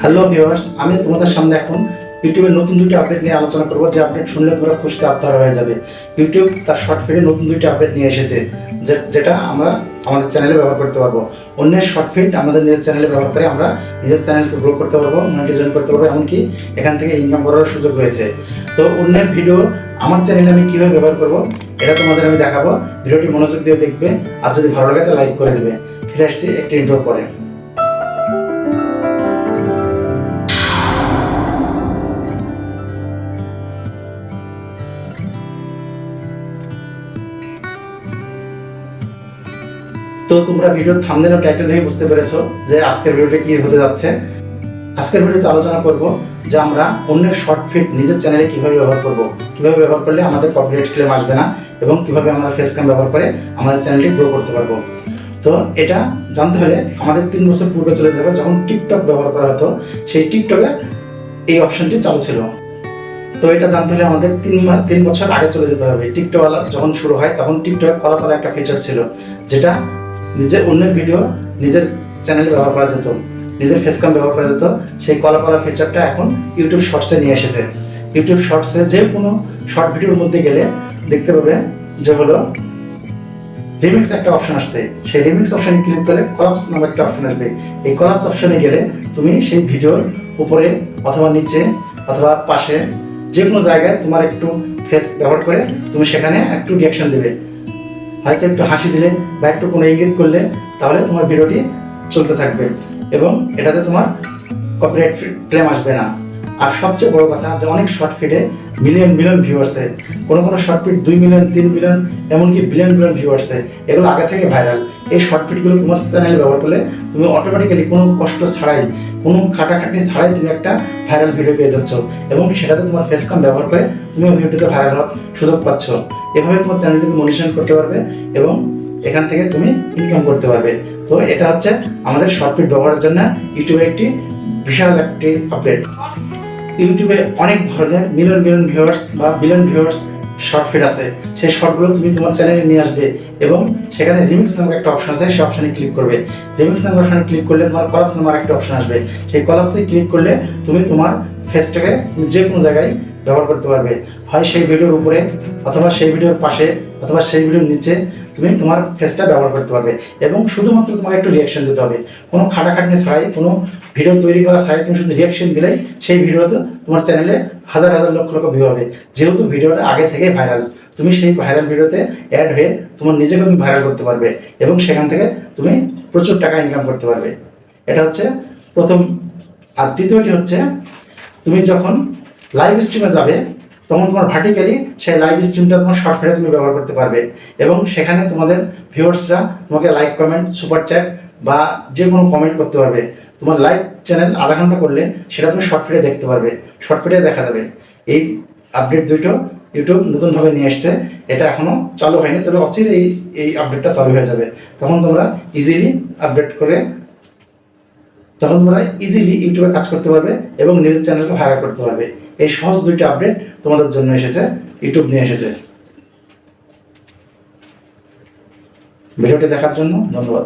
Hello viewers, আমি তোমাদের সামনে এখন ইউটিউবের নতুন দুটি আপডেট নিয়ে আলোচনা করব। যে আপডেট শুনলে তোমরা খুশিতে আত্মহারা হয়ে যাবে। ইউটিউব তার শর্ট ফিডে নতুন দুটি আপডেট নিয়ে এসেছে, যেটা আমরা আমাদের চ্যানেলে ব্যবহার করতে পারবো। অন্যের শর্ট ফিড আমাদের নিজের চ্যানেলে ব্যবহার করে আমরা নিজের চ্যানেলকে গ্রো করতে পারবো, মনিটাইজেশন করতে পারবো, এমনকি এখান থেকে ইনকাম করার সুযোগ রয়েছে। তো অন্যের ভিডিও আমার চ্যানেলে আমি কীভাবে ব্যবহার করবো এটা তোমাদের আমি দেখাবো। ভিডিওটি মনোযোগ দিয়ে দেখবে, আর যদি ভালো লাগে তাহলে লাইক করে দেবে। ফিরে আসছি একটি ইন্ট্রো পরে। তো তোমরা ভিডিওর থাম্বনেল ও টাইটেল দেখে বুঝতে পেরেছো যে আজকের ভিডিওটা কি হতে যাচ্ছে। আজকের ভিডিওতে আলোচনা করব যে আমরা অন্যের শর্ট ফিড নিজের চ্যানেলে কিভাবে ব্যবহার করব, কিভাবে ব্যবহার করলে আমাদের কপিরাইট ক্লেম আসবে না, এবং কিভাবে আমরা ফেস ক্যাম ব্যবহার করে আমাদের চ্যানেলটি গ্রো করতে পারবো। তো এটা জানতে হলে আমাদের 3 বছর পূর্বে চলে যাবে, যখন টিকটক ব্যবহার করা হতো। সেই টিকটকে এই অপশনটি চালু ছিল। তো এটা জানতে হলে আমাদের 3 বছর আগে চলে যেতে হবে। টিকটক যখন শুরু হয় তখন টিকটক কলাপালা একটা ফিচার ছিল, যেটা নিজের অন্যের ভিডিও নিজের চ্যানেলে ব্যবহার করা যেত, নিজের ফেস ক্যাম ব্যবহার করা যেত। সেই কলাপালা ফিচারটা এখন ইউটিউব শর্টসে নিয়ে এসেছে। ইউটিউব শর্টসে যে কোনো শর্ট ভিডিওর মধ্যে গেলে দেখতে পাবে যে হলো রিমিক্স একটা অপশন আসছে। সেই রিমিক্স অপশনে ক্লিক করলে কলাপস নামে একটা অপশন আসবে। এই কলাপস অপশনে গেলে তুমি সেই ভিডিওর উপরে অথবা নিচে অথবা পাশে যে কোনো জায়গায় তোমার একটু ফেস ব্যবহার করে তুমি সেখানে একটু রিয়াকশন দেবে, হয়তো একটু হাসি দিলে বা একটু কোনো ইঙ্গিত করলে, তাহলে তোমার ভিডিওটি চলতে থাকবে এবং এটাতে তোমার কপিরাইট ক্লেম আসবে না। আর সবচেয়ে বড় কথা যে অনেক শর্ট ফিডে মিলিয়ন ভিউ আসছে, কোনো শর্ট ফিড 2 মিলিয়ন 3 মিলিয়ন এমনকি বিলিয়ন ভিউ আসছে। এগুলো আগে থেকে ভাইরাল। এই শর্ট ফিডগুলো তোমার চ্যানেলে ব্যবহার করলে তুমি অটোমেটিক্যালি কোনো কষ্ট ছাড়াই, কোনো খাটাখাটনি ছাড়াই তুমি একটা ভাইরাল ভিডিও পেয়ে যাচ্ছ, এবং সেটাতে তোমার ফেস ক্যাম ব্যবহার করে তুমি ওই ভিডিওতে ভাইরাল হওয়ার সুযোগ পাচ্ছ। এভাবে তোমার চ্যানেলটিকে মনিটাইজেশন করতে পারবে এবং এখান থেকে তুমি ইনকাম করতে পারবে। তো এটা হচ্ছে আমাদের শর্ট ফিড ব্যবহারের জন্য ইউটিউবে একটি বিশাল একটি আপডেট। ইউটিউবে অনেক ধরনের মিলিয়ন ভিউয়ার্স বা বিলিয়ন ভিউয়ার্স শর্ট ফিড আছে। সেই শর্টগুলো তুমি তোমার চ্যানেলে নিয়ে আসবে এবং সেখানে রিমিক্স নামক একটা অপশন আছে, সেই অপশনে ক্লিক করবে। রিমিক্স নামক অপশনে ক্লিক করলে তোমার কলাপস নামক একটা অপশন আসবে। সেই কলাপসে ক্লিক করলে তুমি তোমার ফেসটাকে যে কোনো জায়গায় ব্যবহার করতে পারবে, হয় সেই ভিডিওর উপরে অথবা সেই ভিডিওর পাশে অথবা সেই ভিডিওর নিচে তুমি তোমার ফেসটা ব্যবহার করতে পারবে। এবং শুধুমাত্র তোমাকে একটু রিয়াকশন দিতে হবে, কোনো খাটাখাটনি ছাড়াই, কোনো ভিডিও তৈরি করা ছাড়াই তুমি শুধু রিয়াকশন দিলেই সেই ভিডিওতে তোমার চ্যানেলে হাজার লক্ষ ভিউ হবে। যেহেতু ভিডিওটা আগে থেকে ভাইরাল, তুমি সেই ভাইরাল ভিডিওতে অ্যাড হয়ে তোমার নিজেকে তুমি ভাইরাল করতে পারবে এবং সেখান থেকে তুমি প্রচুর টাকা ইনকাম করতে পারবে। এটা হচ্ছে প্রথম। আর দ্বিতীয়টি হচ্ছে, তুমি যখন লাইভ স্ট্রিমে যাবে তখন তোমার ভার্টিক্যালি সেই লাইভ স্ট্রিমটা তোমার শর্ট ফিডে তুমি ব্যবহার করতে পারবে এবং সেখানে তোমাদের ভিউয়ার্সরা তোমাকে লাইক, কমেন্ট, সুপার চ্যাট বা যে কোনো কমেন্ট করতে পারবে। তোমার লাইভ চ্যানেল আধা ঘন্টা করলে সেটা তুমি শর্ট ফিডে দেখতে পারবে, শর্ট ফিডে দেখা যাবে। এই আপডেট দুটো ইউটিউব নতুনভাবে নিয়ে এসছে। এটা এখনও চালু হয়নি, তবে অচিরেই এই আপডেটটা চালু হয়ে যাবে। তখন তোমরা ইজিলি ইউটিউবে কাজ করতে পারবে এবং নিজের চ্যানেলকে ভাইরাল করতে পারবে। এই সহজ 2টি আপডেট তোমাদের জন্য এসেছে, ইউটিউব নিয়ে এসেছে। ভিডিওটি দেখার জন্য ধন্যবাদ।